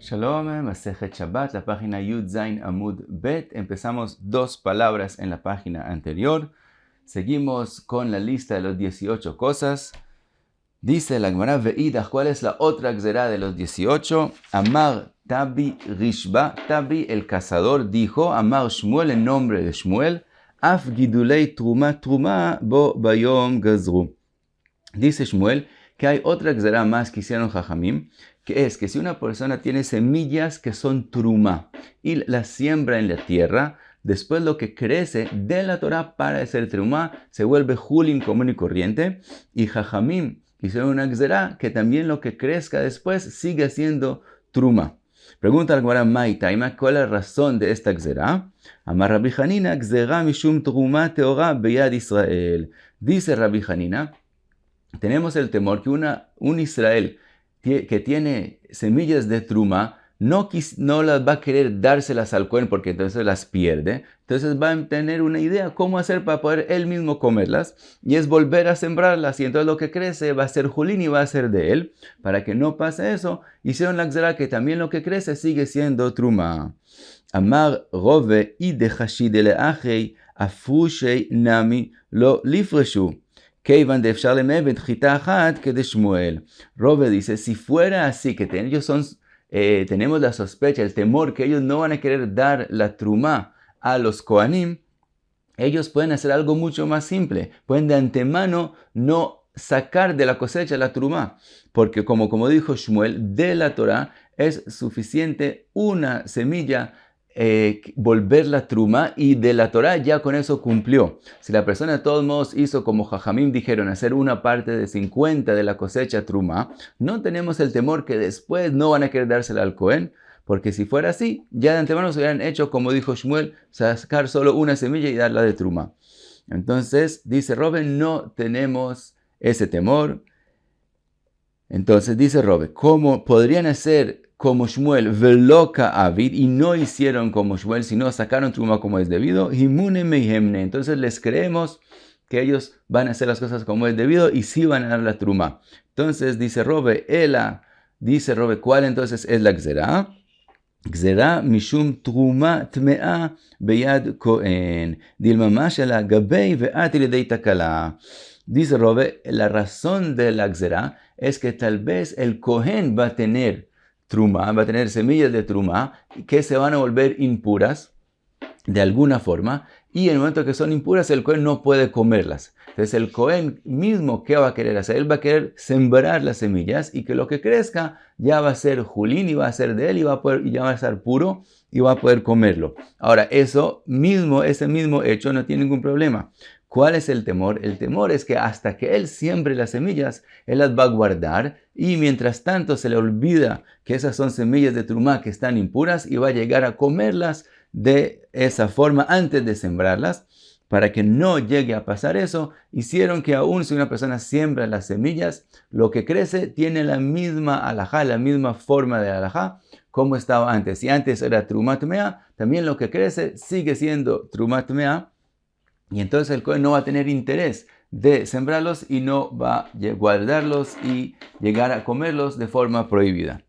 Shalom, Masejet Shabbat, la página Yud Zain Amud Bet. Empezamos 2 palabras en la página anterior. Seguimos con la lista de los 18 cosas. Dice la Gemara Ve'idah, ¿cuál es la otra gzerá de los 18? Amar Tabi Rishba, Tabi el cazador dijo, Amar Shmuel en nombre de Shmuel, Af Gidulei Truma Truma Bo Bayom Gazru. Dice Shmuel que hay otra gzerá más que hicieron Jajamim, que es que si una persona tiene semillas que son truma y las siembra en la tierra, después lo que crece de la Torah para ser truma se vuelve julin común y corriente, y Jajamim hicieron una gzerá que también lo que crezca después sigue siendo truma. Pregunta al Gemara Maitaima, ¿cuál es la razón de esta gzerá? Amar Rabbi Hanina, gzerá mishum truma teora beyad Israel. Dice Rabbi Hanina, tenemos el temor que un Israel que tiene semillas de truma no las va a querer dárselas al Cohen porque entonces las pierde. Entonces va a tener una idea cómo hacer para poder él mismo comerlas y es volver a sembrarlas y entonces lo que crece va a ser julín y va a ser de él. Para que no pase eso, hicieron la gzerá que también lo que crece sigue siendo truma. Amar Rove y de Hashidele Achei Afushei Nami lo lifreshu. Keivan de Efshar Lemeved Chita Achat que de Shmuel. Rove dice, si fuera así, que ellos tenemos la sospecha, el temor que ellos no van a querer dar la truma a los Kohanim, ellos pueden hacer algo mucho más simple. Pueden de antemano no sacar de la cosecha la truma, porque como dijo Shmuel, de la Torah es suficiente una semilla volver la truma y de la Torah ya con eso cumplió. Si la persona de todos modos hizo como Jajamim dijeron, hacer una parte de 50 de la cosecha truma, no tenemos el temor que después no van a querer dársela al Cohen, porque si fuera así, ya de antemano se hubieran hecho como dijo Shmuel, sacar solo una semilla y darla de truma. Entonces, dice Robe, no tenemos ese temor. Entonces dice Robe, ¿cómo podrían hacer como Shmuel, veloca avid, y no hicieron como Shmuel, sino sacaron truma como es debido? Himune meihemne. Entonces les creemos que ellos van a hacer las cosas como es debido y sí van a dar la truma. Entonces dice Robe, ¿cuál entonces es la gzerá? Gzerá mishum truma tmea beyad kohen, dilmama shela gabei ve'at lidei takala. Dice Robe, la razón de la gzerá es que tal vez el kohen va a tener truma, va a tener semillas de truma que se van a volver impuras de alguna forma, y en el momento que son impuras el Cohen no puede comerlas. Entonces el Cohen mismo, ¿qué va a querer hacer? Él va a querer sembrar las semillas y que lo que crezca ya va a ser julín y va a ser de él y ya va a estar puro y va a poder comerlo. Ahora ese mismo hecho no tiene ningún problema. ¿Cuál es el temor? El temor es que hasta que él siembre las semillas, él las va a guardar y mientras tanto se le olvida que esas son semillas de trumá que están impuras y va a llegar a comerlas de esa forma antes de sembrarlas. Para que no llegue a pasar eso, hicieron que aún si una persona siembra las semillas, lo que crece tiene la misma alajá, la misma forma de alajá como estaba antes. Si antes era trumat mea, también lo que crece sigue siendo trumat mea. Y entonces el Cohen no va a tener interés de sembrarlos y no va a guardarlos y llegar a comerlos de forma prohibida.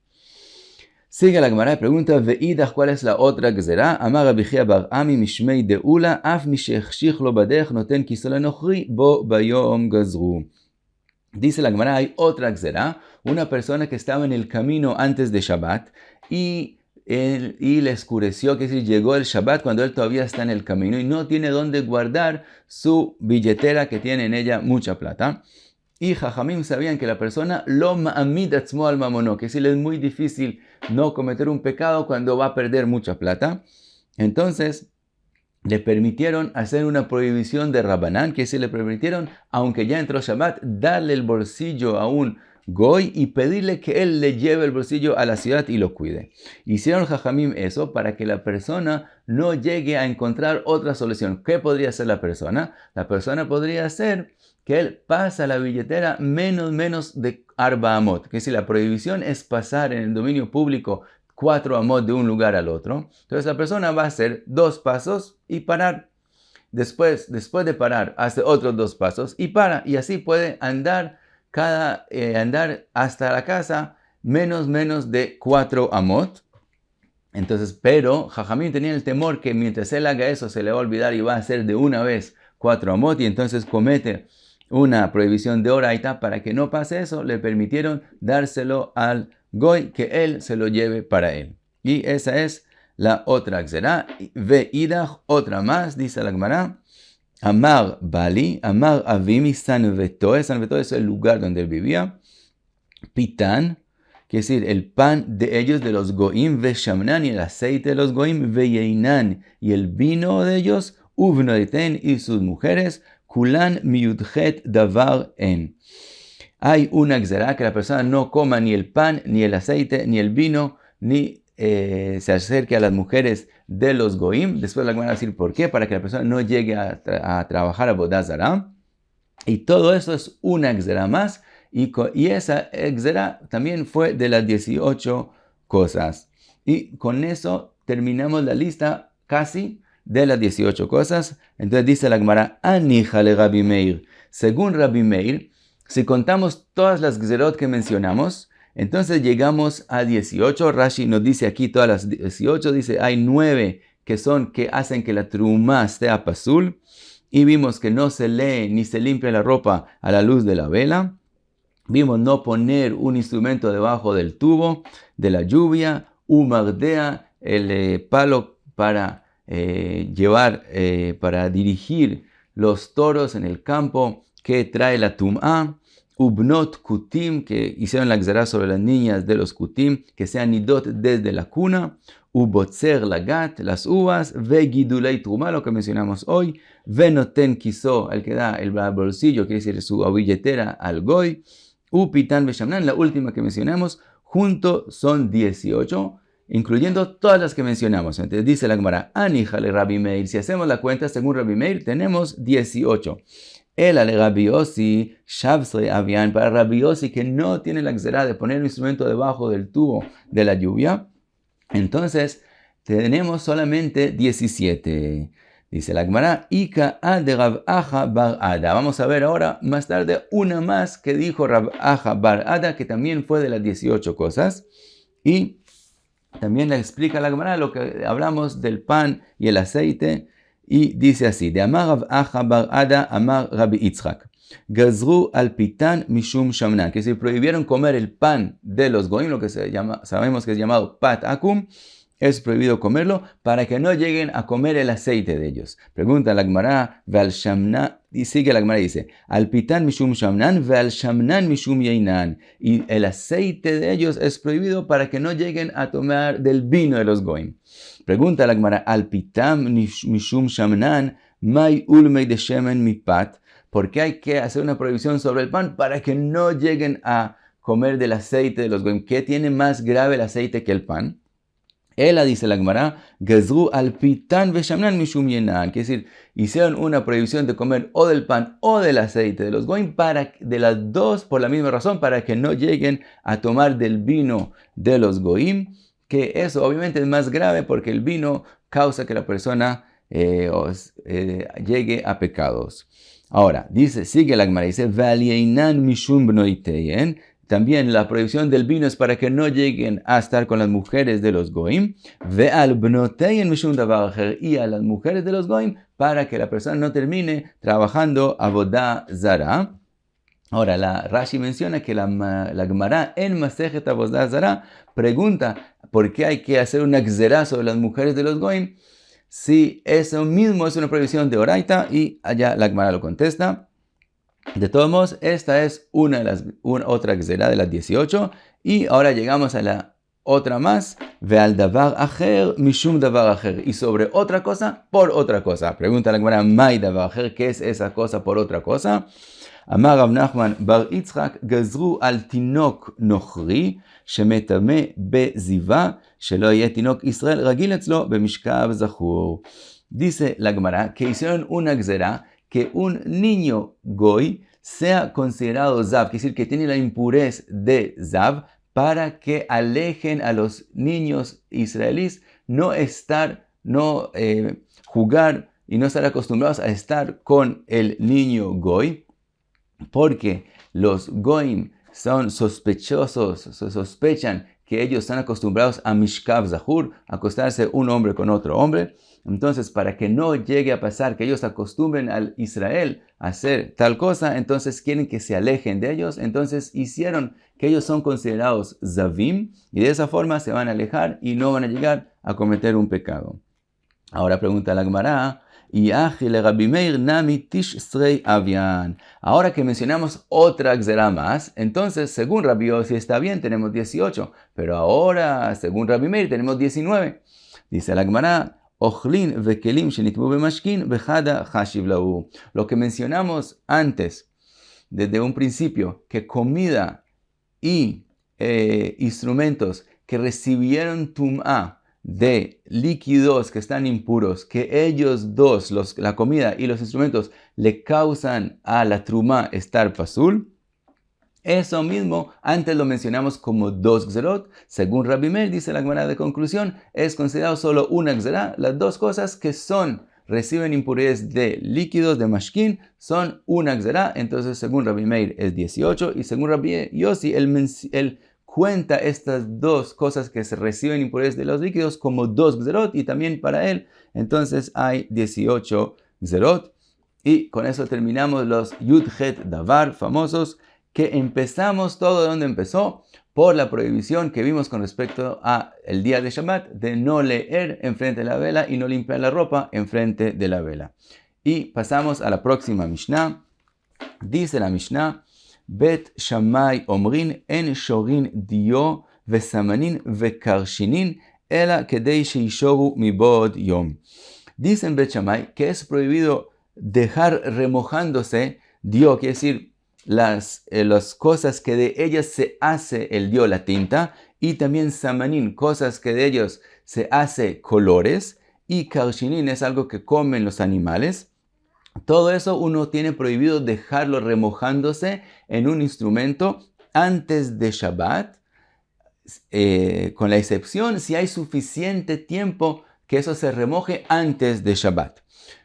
Sigue la Gemara y pregunta, Ve'idah, ¿cuál es la otra gzerá? Amar Rabbi Chia bar Ami mishmei deula, af mishechshich lo badech noten kisol anochri bo bayom gazru. Dice la Gemara, hay otra gzerá, una persona que estaba en el camino antes de Shabbat y le oscureció, que es decir, llegó el Shabbat cuando él todavía está en el camino y no tiene dónde guardar su billetera que tiene en ella mucha plata. Y Jajamim sabían que la persona lo ma'amid atzmo al mamono, que es decir, es muy difícil no cometer un pecado cuando va a perder mucha plata. Entonces le permitieron hacer una prohibición de Rabanán, que es decir, le permitieron, aunque ya entró Shabbat, darle el bolsillo a un Goy y pedirle que él le lleve el bolsillo a la ciudad y lo cuide. Hicieron Jajamim eso para que la persona no llegue a encontrar otra solución. ¿Qué podría hacer la persona? La persona podría hacer que él pasa la billetera menos de arba amot. Que si la prohibición es pasar en el dominio público 4 amot de un lugar al otro, entonces la persona va a hacer 2 pasos y parar. Después de parar, hace otros 2 pasos y para. Y así puede andar hasta la casa menos de 4 amot. Entonces, pero Jajamim tenía el temor que mientras él haga eso se le va a olvidar y va a hacer de una vez 4 amot y entonces comete una prohibición de oraita. Para que no pase eso, le permitieron dárselo al goy, que él se lo lleve para él. Y esa es la otra gzerá. Ve'idach, otra más, dice la Gemara. Amar Bali, Amar Avimi Sanvetoe. Sanvetoe es el lugar donde él vivía. Pitán, quiere decir el pan de ellos, de los goim, Veshamnan, y el aceite de los goim, Veyeinan, y el vino de ellos, Uvnoiten, y sus mujeres, Kulan Miudhet Davar En. Hay una gzerá que la persona no coma ni el pan, ni el aceite, ni el vino, ni se acerque a las mujeres de los goim. Después la van a decir por qué, para que la persona no llegue a trabajar a Avodah Zará. Y todo eso es una gzerá más. Y esa gzerá también fue de las 18 cosas. Y con eso terminamos la lista casi de las 18 cosas. Entonces dice la Gemara, Aníjale Rabbi Meir. Según Rabbi Meir, si contamos todas las gzerot que mencionamos, entonces llegamos a 18. Rashi nos dice aquí todas las 18. Dice, hay 9 que hacen que la trumá sea pasul. Y vimos que no se lee ni se limpia la ropa a la luz de la vela. Vimos no poner un instrumento debajo del tubo de la lluvia, umardea, el palo para para dirigir los toros en el campo que trae la tum'a, ubnot kutim, que hicieron la gzerá sobre las niñas de los kutim, que sean nidot desde la cuna, ubotzer lagat, las uvas, vegidulei truma, lo que mencionamos hoy, venoten kiso, el que da el bolsillo, que es su billetera al goy, Upitan Beshamnan, la última que mencionamos, juntos son 18, incluyendo todas las que mencionamos. Entonces dice la Gemara, Aníjale Rabbi Meir. Si hacemos la cuenta según Rabbi Meir, tenemos 18. El ale Rabbi Yossi, Shavsre Avian, para Rabbi Yossi que no tiene la gzerá de poner un instrumento debajo del tubo de la lluvia, entonces tenemos solamente 17. Dice la Gemara, Ika de Rav Aja bar Ada. Vamos a ver ahora más tarde una más que dijo Rav Aja bar Ada, que también fue de las 18 cosas. Y también le explica la Gemara lo que hablamos del pan y el aceite. Y dice así, de Amar Rav Aja bar Ada, Amar Rabbi Yitzchak. Gazru al pitan mishum shamnan, que se prohibieron comer el pan de los goim, lo que sabemos que es llamado pat akum. Es prohibido comerlo para que no lleguen a comer el aceite de ellos. Pregunta la Gemara, ve'al shamnan, y sigue la Gemara dice, al pitan mishum shamnan, ve'al shamnan mishum yeinan. Y el aceite de ellos es prohibido para que no lleguen a tomar del vino de los goim. Pregunta la Gemara, al pitan mishum shamnan, mai ulmei de shemen mipat. ¿Por qué hay que hacer una prohibición sobre el pan? Para que no lleguen a comer del aceite de los goim. ¿Qué tiene más grave el aceite que el pan? Ella dice la Gemara, Gazru al pitan veshamnan mishum yenan, que es decir, hicieron una prohibición de comer o del pan o del aceite de los goim, de las dos por la misma razón, para que no lleguen a tomar del vino de los goim, que eso obviamente es más grave porque el vino causa que la persona llegue a pecados. Ahora, sigue la Gemara, dice, V'alienan mishum bnoiteyen. También la prohibición del vino es para que no lleguen a estar con las mujeres de los goim. Ve'al bnoteyen mishum davar acher. Y a las mujeres de los goim para que la persona no termine trabajando avodah zará. Ahora, la Rashi menciona que la Gemara en Masejet Avodah Zará pregunta por qué hay que hacer una gzerá sobre las mujeres de los goim. Si eso mismo es una prohibición de oraita, y allá la Gemara lo contesta. De todos modos, esta es otra gzerá de las 18. Y ahora llegamos a la otra más. Ve'al davar acher mishum davar acher. Y sobre otra cosa, por otra cosa. Pregunta la Gemara, mai davar acher, ¿qué es esa cosa por otra cosa? Amar Rav Nachman bar Yitzchak, gazru al tinok nochri, shemetame beziva, shelo yeh tinok Israel ragil etzlo bemishkav zachur. Dice la Gemara que hicieron una gzerá que un niño goy sea considerado zav, es decir, que tiene la impurez de zav, para que alejen a los niños israelíes jugar y no estar acostumbrados a estar con el niño goy, porque los goyim son sospechosos, sospechan que ellos están acostumbrados a Mishkav Zahur, acostarse un hombre con otro hombre. Entonces, para que no llegue a pasar que ellos acostumbren al Israel a hacer tal cosa, entonces quieren que se alejen de ellos. Entonces hicieron que ellos son considerados Zavim y de esa forma se van a alejar y no van a llegar a cometer un pecado. Ahora pregunta la Gemara, ahora que mencionamos otra Gzerá más, entonces según Rabbi Yossi está bien, tenemos 18, pero ahora según Rabbi Meir tenemos 19. Dice la Gemara, lo que mencionamos antes, desde un principio, que comida y instrumentos que recibieron tum'ah de líquidos que están impuros, que ellos dos, la comida y los instrumentos, le causan a la trumá estar pasul, eso mismo antes lo mencionamos como 2 gzerot. Según Rabbi Meir, dice la Gemara de conclusión, es considerado solo una gzerá. Las dos cosas que reciben impurezas de líquidos, de mashkin, son una gzerá. Entonces, según Rabbi Meir es 18 y según Rabbi Yossi, él cuenta estas dos cosas que se reciben impurezas de los líquidos como 2 gzerot y también para él. Entonces hay 18 gzerot. Y con eso terminamos los Yud Het Davar famosos, que empezamos todo de donde empezó, por la prohibición que vimos con respecto a el día de Shabbat, de no leer enfrente de la vela y no limpiar la ropa enfrente de la vela. Y pasamos a la próxima Mishnah. Dice la Mishnah, Bet Shammai Omrin en shorin dio vesamanin vekarshinin ela kedei sheishoru mibod yom. Dicen Bet Shammai que es prohibido dejar remojándose dio, quiere decir las cosas que de ellas se hace el dio, la tinta, y también samanín, cosas que de ellos se hace colores, y karshinin es algo que comen los animales. Todo eso uno tiene prohibido dejarlo remojándose en un instrumento antes de Shabbat, con la excepción si hay suficiente tiempo que eso se remoje antes de Shabbat.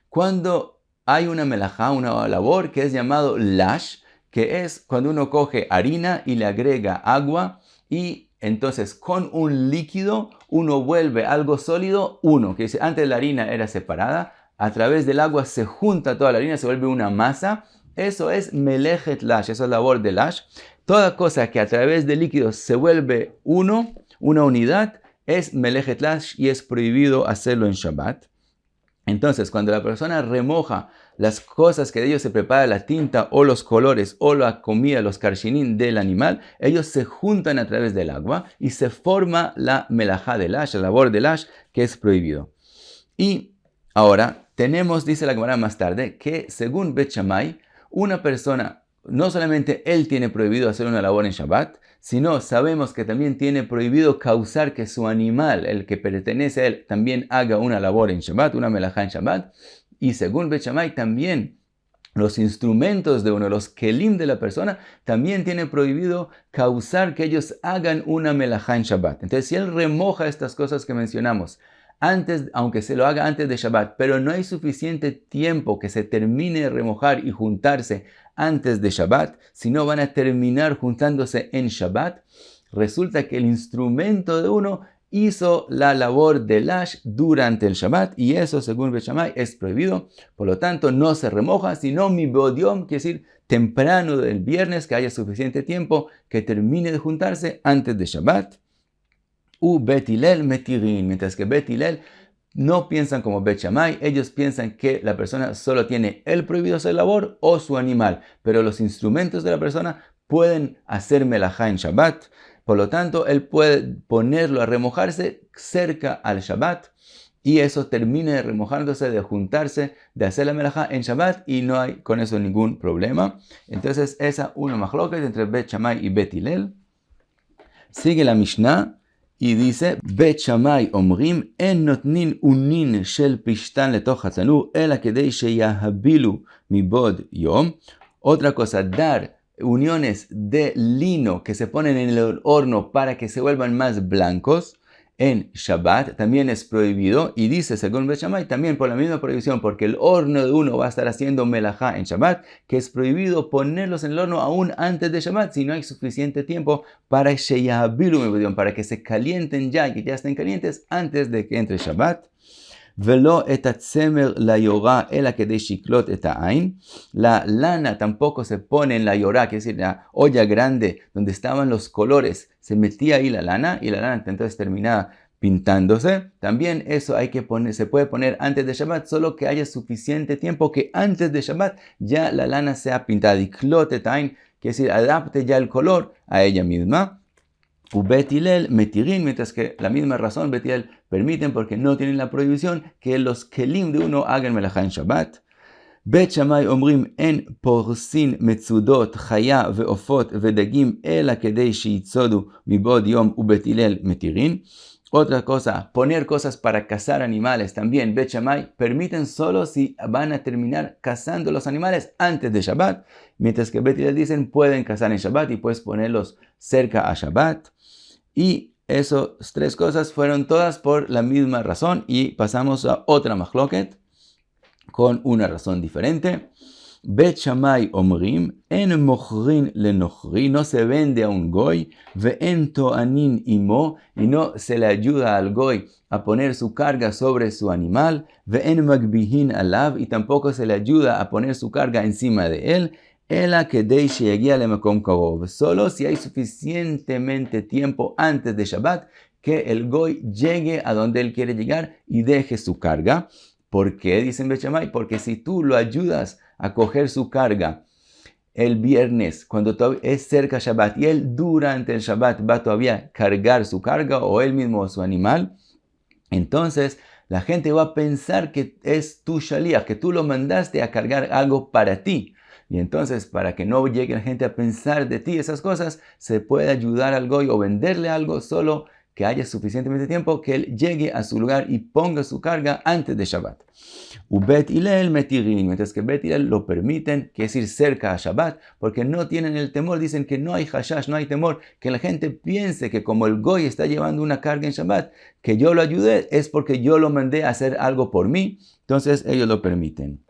Cuando hay una melajá, una labor que es llamado lash, que es cuando uno coge harina y le agrega agua y entonces con un líquido uno vuelve algo sólido, que dice antes la harina era separada, a través del agua se junta toda la harina, se vuelve una masa. Eso es melechet lash, eso es labor de lash. Toda cosa que a través del líquido se vuelve una unidad, es melechet lash y es prohibido hacerlo en Shabbat. Entonces, cuando la persona remoja las cosas que de ellos se prepara la tinta o los colores o la comida, los karshinin del animal, ellos se juntan a través del agua y se forma la melajá de lash, la labor de lash, que es prohibido. Y ahora tenemos, dice la Gemara más tarde, que según Bet Shammai, una persona, no solamente él tiene prohibido hacer una labor en Shabbat, sino sabemos que también tiene prohibido causar que su animal, el que pertenece a él, también haga una labor en Shabbat, una melajá en Shabbat. Y según Bet Shammai también los instrumentos de uno, los kelim de la persona, también tiene prohibido causar que ellos hagan una melajá en Shabbat. Entonces si él remoja estas cosas que mencionamos, aunque se lo haga antes de Shabbat, pero no hay suficiente tiempo que se termine de remojar y juntarse antes de Shabbat, si no van a terminar juntándose en Shabbat, resulta que el instrumento de uno hizo la labor de lash durante el Shabbat y eso según Bet Shammai es prohibido. Por lo tanto no se remoja, sino mi bodiom, quiere decir temprano del viernes, que haya suficiente tiempo que termine de juntarse antes de Shabbat. Bet Hillel metirin, mientras que Bet Hillel no piensan como Bet Shammai, ellos piensan que la persona solo tiene el prohibido hacer labor o su animal, pero los instrumentos de la persona pueden hacer melajá en Shabbat. Por lo tanto, él puede ponerlo a remojarse cerca al Shabbat y eso termina de remojándose, de juntarse, de hacer la melajá en Shabbat y no hay con eso ningún problema. Entonces, esa una machloket entre Bet Shammai y Bet Hillel. Sigue la Mishnah. Y dice, Bet Shammai omrim en notnin unin shel pishtan letoch hatanur ela kedei sheyahabilu mibod yom. Otra cosa, dar uniones de lino que se ponen en el horno para que se vuelvan más blancos. en Shabbat también es prohibido, y dice, según Bet Shammai, también por la misma prohibición, porque el horno de uno va a estar haciendo melajá en Shabbat, que es prohibido ponerlos en el horno aún antes de Shabbat, si no hay suficiente tiempo para que se calienten ya, y que ya estén calientes antes de que entre Shabbat. ולא את הצמר ליורה, אלא כדי שיקלוט את העין. La lana tampoco se pone en la yorá, que es decir, la olla grande donde estaban los colores. Se metía ahí la lana y la lana entonces terminaba pintándose. También eso se puede poner antes de Shabbat, solo que haya suficiente tiempo que antes de Shabbat ya la lana sea pintada. Y klot et ain, que es decir, adapte ya el color a ella misma. Bet Hillel metirin, mientras que la misma razón Bet Hillel permiten porque no tienen la prohibición que los kelim de uno hagan melajá en Shabbat. Bet Shammai omrim en porsin metzudot chaya veofot vedagim ela kedei sheitzodu mibod yom ubet Hillel metirin. Otra cosa, poner cosas para cazar animales también. Bet Shammai permiten solo si van a terminar cazando los animales antes de Shabbat, mientras que Bet Hillel dicen pueden cazar en Shabbat y puedes ponerlos cerca a Shabbat. Y esas tres cosas fueron todas por la misma razón. Y pasamos a otra machloket con una razón diferente. Bet Shammai omrim, en mochrin lenochri, no se vende a un goy, ve'en to'anin imo, y no se le ayuda al goy a poner su carga sobre su animal, ve'en magbihin alav, y tampoco se le ayuda a poner su carga encima de él, ela kedei sheyagia lemakom karov, solo si hay suficientemente tiempo antes de Shabbat que el goy llegue a donde él quiere llegar y deje su carga. ¿Por qué? Dicen Bet Shammai, porque si tú lo ayudas a coger su carga el viernes, cuando es cerca Shabbat, y él durante el Shabbat va todavía cargar su carga, o él mismo o su animal, entonces la gente va a pensar que es tu shaliach, que tú lo mandaste a cargar algo para ti. Y entonces, para que no llegue la gente a pensar de ti esas cosas, se puede ayudar al goy o venderle algo solo que haya suficientemente tiempo que él llegue a su lugar y ponga su carga antes de Shabbat. Bet Hillel metirin, mientras que Bet Hillel lo permiten, que es ir cerca a Shabbat, porque no tienen el temor, dicen que no hay hashash, no hay temor, que la gente piense que como el goy está llevando una carga en Shabbat, que yo lo ayudé es porque yo lo mandé a hacer algo por mí, entonces ellos lo permiten.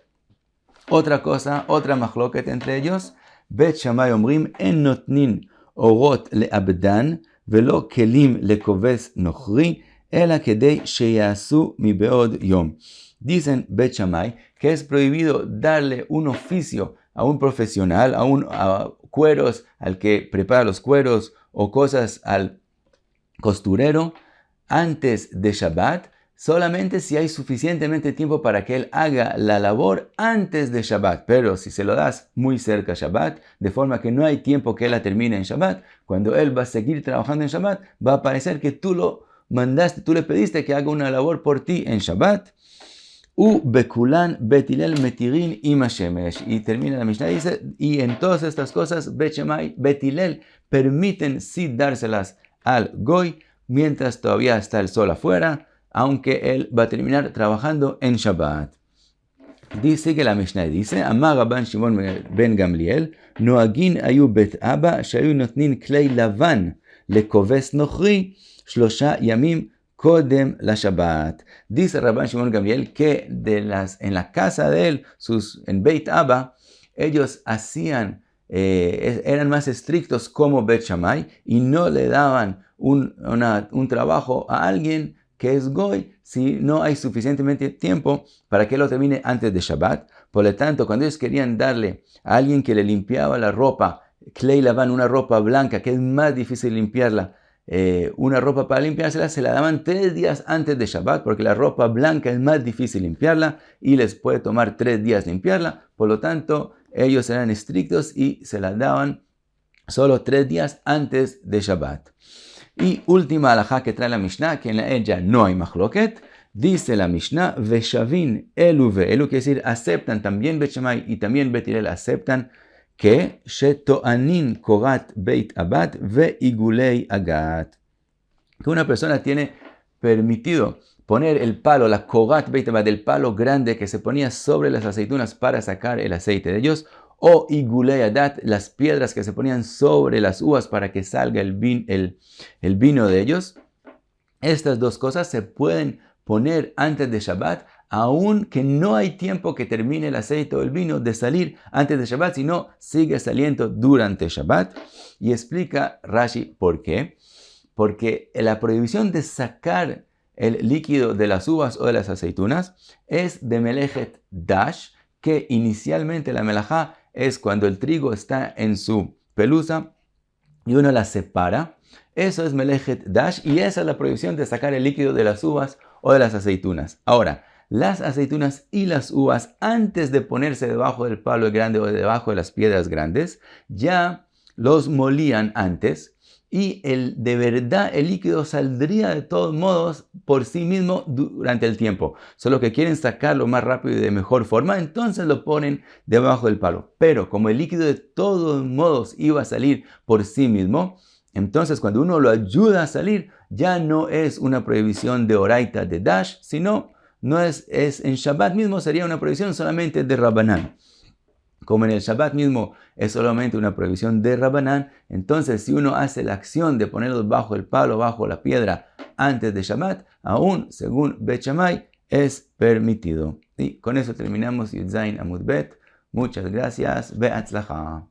Otra cosa, otra machloket entre ellos, Bet Shammai omrim en notnin orot leabdan, velo kelim lekoves nochri, ela kedei sheyasu mibeod yom. Dicen Bet Shammai que es prohibido darle un oficio a un profesional, a cueros, al que prepara los cueros, o cosas al costurero antes de Shabbat, solamente si hay suficientemente tiempo para que él haga la labor antes de Shabbat. Pero si se lo das muy cerca a Shabbat, de forma que no hay tiempo que él la termine en Shabbat, cuando él va a seguir trabajando en Shabbat, va a parecer que tú lo mandaste, tú le pediste que haga una labor por ti en Shabbat. Bekulan Bet Hillel metirin ima shemesh. Y termina la Mishnah, dice, y en todas estas cosas Bet Shammai, Bet Hillel permiten sí dárselas al goy mientras todavía está el sol afuera, aunque él va a terminar trabajando en Shabbat. Dice que la Mishnah dice, Amar Rabban Shimon ben Gamliel, Noagin ayu bet Abba, shayu notnin klei lavan, lekoves nochri, shlosha yamim kodem la Shabbat. Dice Rabban Shimon Gamliel que en la casa de él, en Beit Abba, ellos eran más estrictos como Bet Shammai y no le daban un trabajo a alguien que es goy si no hay suficientemente tiempo para que lo termine antes de Shabbat. Por lo tanto, cuando ellos querían darle a alguien que le limpiaba la ropa, klei lavan, una ropa blanca, que es más difícil limpiarla, una ropa para limpiársela, se la daban 3 días antes de Shabbat, porque la ropa blanca es más difícil limpiarla y les puede tomar 3 días limpiarla. Por lo tanto, ellos eran estrictos y se la daban solo 3 días antes de Shabbat. Y última alajá que trae la Mishnah, que en ella no hay machloket, dice la Mishnah, Veshavin elu ve'elu, que es decir, aceptan también Bet Shammai y también Bet Hillel aceptan que shetoanin korat beit abat ve'igulei agat. Que una persona tiene permitido poner el palo, la korat beit abat, el palo grande que se ponía sobre las aceitunas para sacar el aceite de ellos, o igulei adat, las piedras que se ponían sobre las uvas para que salga el vino de ellos. Estas dos cosas se pueden poner antes de Shabbat, aun que no hay tiempo que termine el aceite o el vino de salir antes de Shabbat, sino sigue saliendo durante Shabbat. Y explica Rashi por qué. Porque la prohibición de sacar el líquido de las uvas o de las aceitunas es de Melejet Dash, que inicialmente la melajá es cuando el trigo está en su pelusa y uno la separa. Eso es Melejet Dash y esa es la prohibición de sacar el líquido de las uvas o de las aceitunas. Ahora, las aceitunas y las uvas, antes de ponerse debajo del palo grande o debajo de las piedras grandes, ya los molían antes y de verdad el líquido saldría de todos modos por sí mismo durante el tiempo. Solo que quieren sacarlo más rápido y de mejor forma, entonces lo ponen debajo del palo. Pero como el líquido de todos modos iba a salir por sí mismo, entonces cuando uno lo ayuda a salir, ya no es una prohibición de oraita de dash, sino no es en Shabbat mismo sería una prohibición solamente de Rabbanán. Como en el Shabbat mismo es solamente una prohibición de Rabbanán, entonces si uno hace la acción de ponerlos bajo el palo, bajo la piedra, antes de Shabbat, aún según Bet Shammai es permitido. Y con eso terminamos Yud Zayin Amud Bet. Muchas gracias. Be'atzlacha.